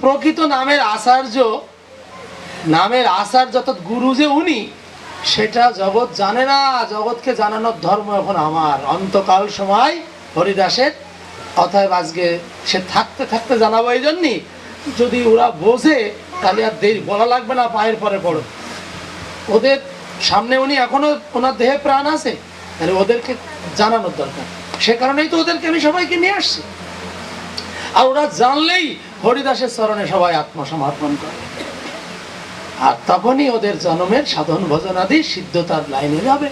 প্রকৃত নামের আচার্য অর্থাৎ গুরু যে উনি, সেটা জগৎ জানে না। জগৎকে জানানোর ধর্ম এখন আমার। অন্তকাল সময় হরিদাসের, অতএব আজকে সে থাকতে থাকতে জানাবো। এই জন্যই যদি ওরা বোঝে তাহলে আর দেরি বলা লাগবে না, পায়ের পরে পড়ো। ওদের সামনে উনি এখনো, ওনার দেহে প্রাণ আছে, তাহলে ওদেরকে জানানোর দরকার। সে কারণেই তো ওদেরকে আমি সবাইকে নিয়ে আসছি। আর ওরা জানলেই হরিদাসের চরণে সবাই আত্মসমর্পণ করে, আর তখনই ওদের জন্মের সাধন ভজন আদি সিদ্ধতার লাইনে যাবে।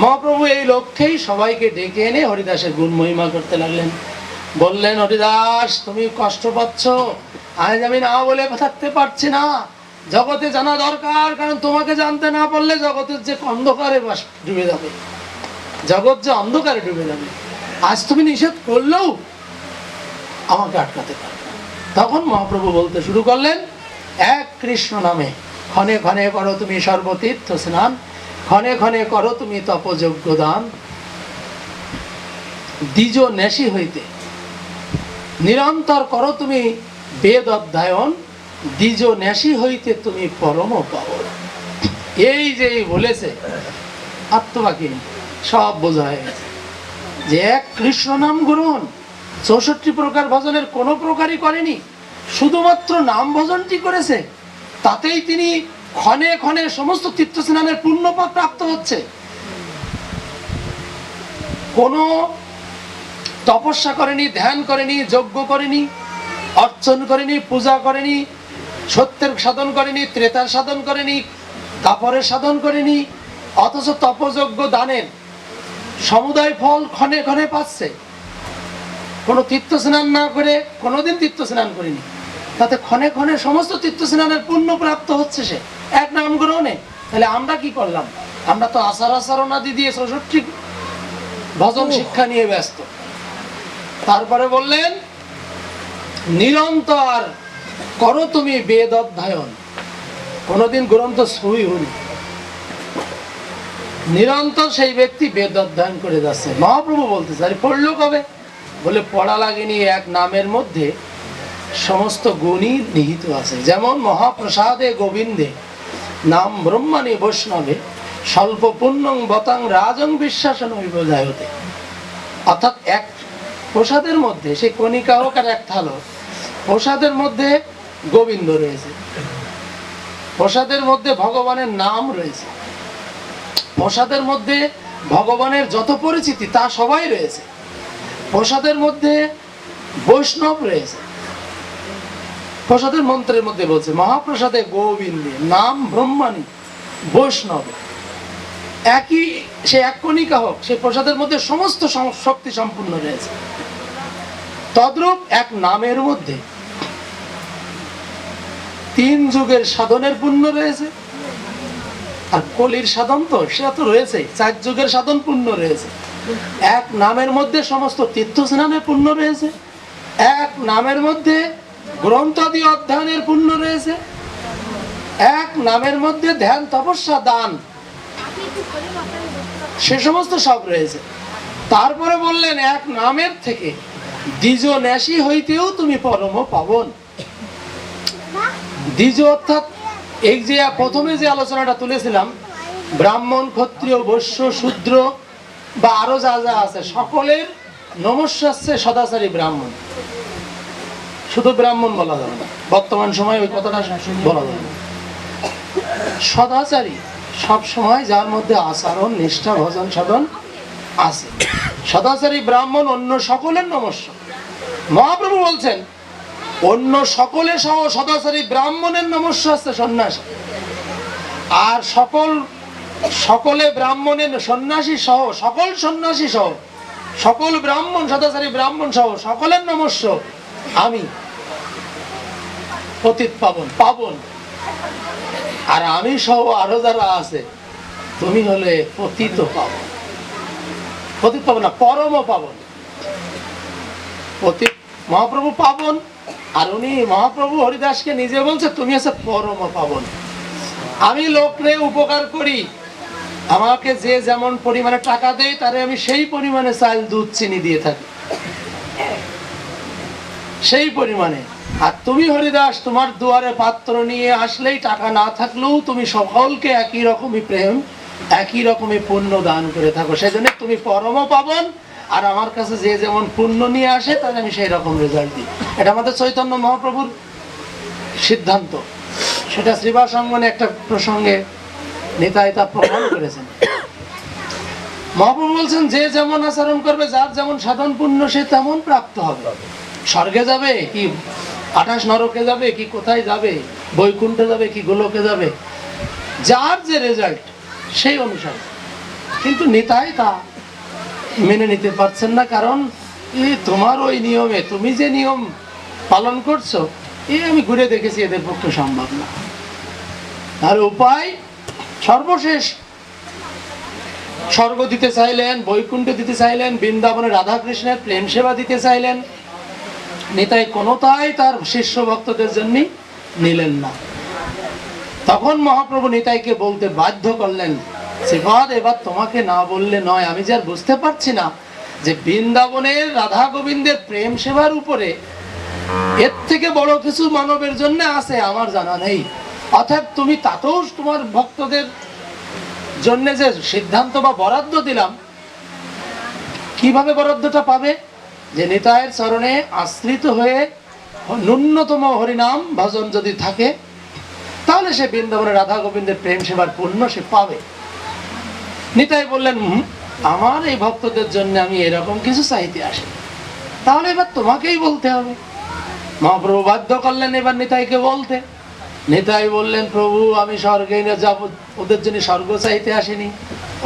মহাপ্রভু এই লক্ষ্যেই সবাইকে ডেকে এনে হরিদাসের গুণ মহিমা করতে লাগলেন। বললেন, হরিদাস তুমি কষ্ট পাচ্ছ, আজ আমি না বলে থাকতে পারছি না। জগতে জানা দরকার, কারণ তোমাকে জানতে না পারলে জগতের যে অন্ধকারে ডুবে যাবে, জগৎ যে অন্ধকারে ডুবে যাবে। আজ তুমি নিষেধ করলেও আমাকে আটকাতে পারবে। তখন মহাপ্রভু বলতে শুরু করলেন, এক কৃষ্ণ নামে ক্ষণে ক্ষণে করো তুমি সর্বতীর্থ স্নান, ক্ষণে ক্ষণে করো তুমি তপযজ্ঞ দান, দ্বিজ নেশি হইতে নিরন্তর করো তুমি বেদ অধ্যয়ন, দ্বিজ নেশি হইতে তুমি পরম পাবন। এই যে বলেছে, আত্মবাক্য সব বোঝা হয়ে গেছে যে এক কৃষ্ণ নাম গ্রহণ 64 প্রকার ভজনের কোনো প্রকারই করেনি, শুধুমাত্র নাম ভজনটি করেছে। তাতেই তিনি ক্ষণে ক্ষণে সমস্ত তীর্থ স্নানের পুণ্য প্রাপ্ত হচ্ছে। কোনো তপস্যা করেনি, ধ্যান করেনি, যজ্ঞ করেনি, অর্চন করেনি, পূজা করেনি, সত্যের সাধন করেনি, ত্রেতার সাধন করেনি, কাপড়ের সাধন করেনি, অথচ তপযজ্ঞ দানের সমুদায় ফল ক্ষণে ক্ষণে পাচ্ছে। কোনো তীর্থ স্নান না করে কোনোদিন তীর্থ স্নান করেনি, তাতে ক্ষণে ক্ষণে সমস্ত তীর্থ স্নানের পুণ্য প্রাপ্ত হচ্ছে সে এক নাম গ্রহণে। তাহলে আমরা কি করলাম? আমরা তো আচরণাদি দিয়ে 64 ভজন শিক্ষা নিয়ে ব্যস্ত। তারপরে বললেন, নিরন্তর করো তুমি বেদ অধ্যয়ন। কোনোদিন গ্রন্থ সই হয়নি, নিরন্তর সেই ব্যক্তি বেদ অধ্যয়ন করে যাচ্ছে। মহাপ্রভু বলতে চাই, পড়লো কবে? বলে পড়া লাগেনি। এক নামের মধ্যে সমস্ত গুণই নিহিত আছে। যেমন মহাপ্রসাদে গোবিন্দে নাম ব্রহ্মণে বৈষ্ণবে স্বল্প পুণ্যং বতাং রাজং বিশ্বাসন বিবজায়তে। অর্থাৎ এক প্রসাদের মধ্যে, সে কণিকা হোক আর এক থাল হোক, প্রসাদের মধ্যে গোবিন্দ রয়েছে, প্রসাদের মধ্যে ভগবানের নাম রয়েছে, প্রসাদের মধ্যে ভগবানের যত পরিচিতি তা সবাই রয়েছে, প্রসাদের মধ্যে বৈষ্ণব রয়েছে। প্রসাদের মন্ত্রের মধ্যে বলছে মহাপ্রসাদে গোবিন্দে নাম ব্রহ্মণী বৈষ্ণবে। একই সে এক কণিকা হোক, সে প্রসাদের মধ্যে সমস্ত শক্তি সম্পূর্ণ রয়েছে। তদ্রূপ এক নামের মধ্যে 3 যুগের সাধনের পুণ্য রয়েছে। আর কলির সাধন তো সেটা তো রয়েছে, 4 যুগের সাধন পুণ্য রয়েছে। এক নামের মধ্যে সমস্ত তীর্থ স্নানের পুণ্য রয়েছে, এক নামের মধ্যে গ্রন্থাদি অধ্যয়নের পুণ্য রয়েছে, এক নামের মধ্যে ধ্যান তপস্যা দান সে সমস্ত সব রয়েছে। তারপরে বললেন, এক নামের থেকে দ্বিজ নেশি হইতেও তুমি পরম পাবন। দ্বিজ অর্থাৎ এই যে প্রথমে যে আলোচনাটা তুলেছিলাম, ব্রাহ্মণ, ক্ষত্রিয়, বৈশ্য, শূদ্র বা আরো যা যা আছে সকলের নমস্য আছে সদাচারী ব্রাহ্মণ। শুধু ব্রাহ্মণ বলা যাবে না, বর্তমান সময় ওই কথাটা বলা যাবে না। সদাচারী সব সময় যার মধ্যে আচরণ, নিষ্ঠা, ভজন সাধন আছে, সদাচারী ব্রাহ্মণ অন্য সকলের নমস্য। মহাপ্রভু বলছেন, অন্য সকলে সহ সদাচারী ব্রাহ্মণের নমস্য আছে সন্ন্যাসী। আর সকলে ব্রাহ্মণের সন্ন্যাসী সহ, সকল সন্ন্যাসী সহ, সকল ব্রাহ্মণ, সদাচারী ব্রাহ্মণ সহ সকলের নমস্য আমি পতিত পাবন। আর আমি সহ আরো যারা আছে, তুমি হলে পতিত পাবন। পতিত পাবন না, পরম পাবন। পতিত মহাপ্রভু পাবন, আর উনি মহাপ্রভু হরিদাসকে নিজে বলছে, তুমি আছে পরম পাবন। আমি লোকরে উপকার করি, আমাকে যে যেমন পরিমাণে টাকা দেয় তারে আমি সেই পরিমাণে চাল, দুধ, চিনি দিয়ে থাকি, সেই পরিমাণে। আর তুমি হরিদাস তোমার দুয়ারে পাত্র নিয়ে আসলেই টাকা না থাকলেও তুমি সকলকে একই রকমই প্রেম, একই রকমই পুণ্য দান করে থাকো, সেজন্য তুমি পরম পাবন। আর আমার কাছে যে যেমন পুণ্য নিয়ে আসে তাহলে আমি সেই রকম রেজাল্ট দিই। এটা আমাদের চৈতন্য মহাপ্রভুর সিদ্ধান্ত। সেটা শ্রীবাস অঙ্গনে একটা প্রসঙ্গে নিতাই তা প্রমাণ করেছেন। মহাপ্রভু বলছেন যে যেমন আচরণ করবে, যার যেমন সাধন পুণ্য সে তেমন প্রাপ্ত হবে। স্বর্গে যাবে কি 28 নরকে যাবে কি কোথায় যাবে, বৈকুণ্ঠে যাবে কি গোলকে যাবে, যার যে রেজাল্ট সেই অনুসারে। কিন্তু নিতাই তা মেনে নিতে পারছেন না, কারণ তোমার ওই নিয়মে তুমি যে নিয়ম পালন করছো আমি ঘুরে দেখেছি এদের পক্ষে সম্ভব না। আর উপায় সর্বশেষ স্বর্গ দিতে চাইলেন, বৈকুণ্ঠ দিতে চাইলেন, বৃন্দাবনে রাধা কৃষ্ণের প্রেম সেবা দিতে চাইলেন। নিতাই কোনটাই তার শিষ্য ভক্তদের জন্য নিলেন না। তখন মহাপ্রভু নিতাইকে বলতে বাধ্য করলেন, শ্রীপাদ এবার তোমাকে না বললে নয়, আমি যে আর বুঝতে পারছি না যে বৃন্দাবনের রাধা গোবিন্দের প্রেম সেবার উপরে এর থেকে বড় কিছু মানবের জন্য আছে আমার জানা নেই। অর্থাৎ তুমি তাতেও তোমার ভক্তদের জন্য যে সিদ্ধান্ত বা বরাদ্দ দিলাম, কিভাবে বরাদ্দটা পাবে? যে নিতাইয়ের চরণে আশ্রিত হয়ে ন্যূনতম হরিনাম ভজন যদি থাকে তাহলে সে বৃন্দাবনের রাধা গোবিন্দের প্রেম সেবার পুণ্য সে পাবে। নিতাই বললেন, আমার এই ভক্তদের জন্য আমি এরকম কিছু চাইতে আসি, তাহলে এবার তোমাকেই বলতে হবে। মহাপ্রভু বাধ্য করলেন এবার নিতাইকে বলতে। নিতাই বললেন, প্রভু আমি স্বর্গে যাব, ওদের জন্য স্বর্গ চাইতে আসিনি,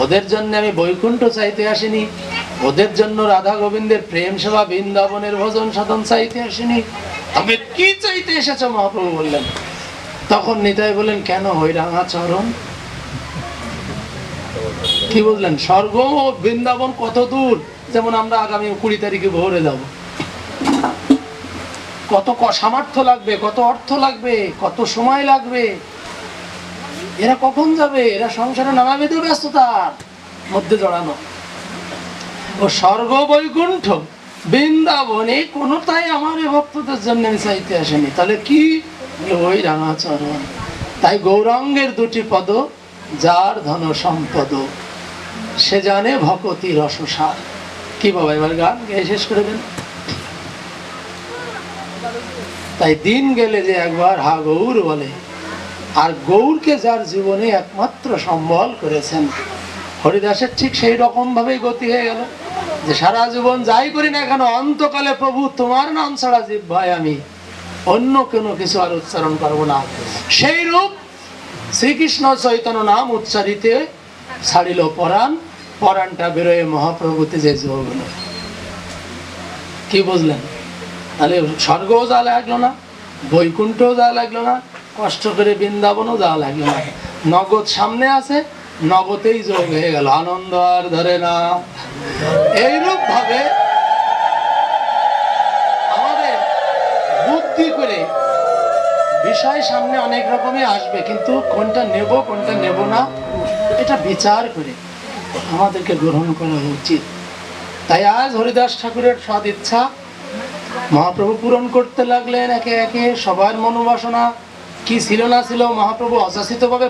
ওদের জন্য আমি বৈকুণ্ঠ চাইতে আসিনি, ওদের জন্য রাধা গোবিন্দের প্রেম সেবা বৃন্দাবনের ভজন সাধন চাইতে আসিনি, তবে কি চাইতে এসেছ? মহাপ্রভু বললেন। তখন নিতাই বললেন, কেন হইরাঙা চরণ? কি বুঝলেন? স্বর্গ ও বৃন্দাবন কত দূর? যেমন আমরা আগামী 20 তারিখে ভোরে যাব, কত সামর্থ্য লাগবে, কত অর্থ লাগবে, কত সময় লাগবে। এরা কখন যাবে? এরা সংসারে নানাবিধ ব্যস্ততার মধ্যে জড়ানো। ও স্বর্গ বৈকুণ্ঠ বৃন্দাবনে কোনটাই আমার এই ভক্তদের জন্য আমি চাইতে আসেনি, তাহলে কি? ওই রাঙাচরণ। তাই গৌরাঙ্গের দুটি পদ, যার ধন সম্পদ সে জানে ভকতি রসসার। কি বাবা এবার গান গেয়ে শেষ করে দেন। তাই দিন গেলে যে একবার হা গৌর বলে, আর গৌরকে যার জীবনে একমাত্র সম্বল করেছেন, হরিদাসের ঠিক সেই রকম ভাবেই গতি হয়ে গেল যে সারা জীবন যাই করি না কেন অন্তকালে প্রভু তোমার নাম ছাড়া জিহ্বায় আমি অন্য কোনো কিছু আর উচ্চারণ করবো না। সেই রূপ শ্রীকৃষ্ণ চৈতন্য নাম উচ্চারিতে ছাড়িল পরাণ, পরাণটা বেরোয় মহাপ্রভুতে যে যোগ হলো। কি বুঝলেন? তাহলে স্বর্গও যা লাগলো না, বৈকুণ্ঠও যা লাগলো না, কষ্ট করে বৃন্দাবনও যা লাগলো না, নগদ সামনে আছে, নগদেই যোগ হয়ে গেল, আনন্দ আর ধরে না। এইরূপ ভাবে আমাদের বুদ্ধি করে বিষয় সামনে অনেক রকমই আসবে, কিন্তু কোনটা নেব কোনটা নেব না এটা বিচার করে আমাদেরকে গ্রহণ করা উচিত। তাই আজ হরিদাস ঠাকুরের সদ ইচ্ছা মহাপ্রভু পূরণ করতে লাগলেন একে একে। সবার মনোবাসনা কি ছিল না ছিল মহাপ্রভু অযাচিত ভাবে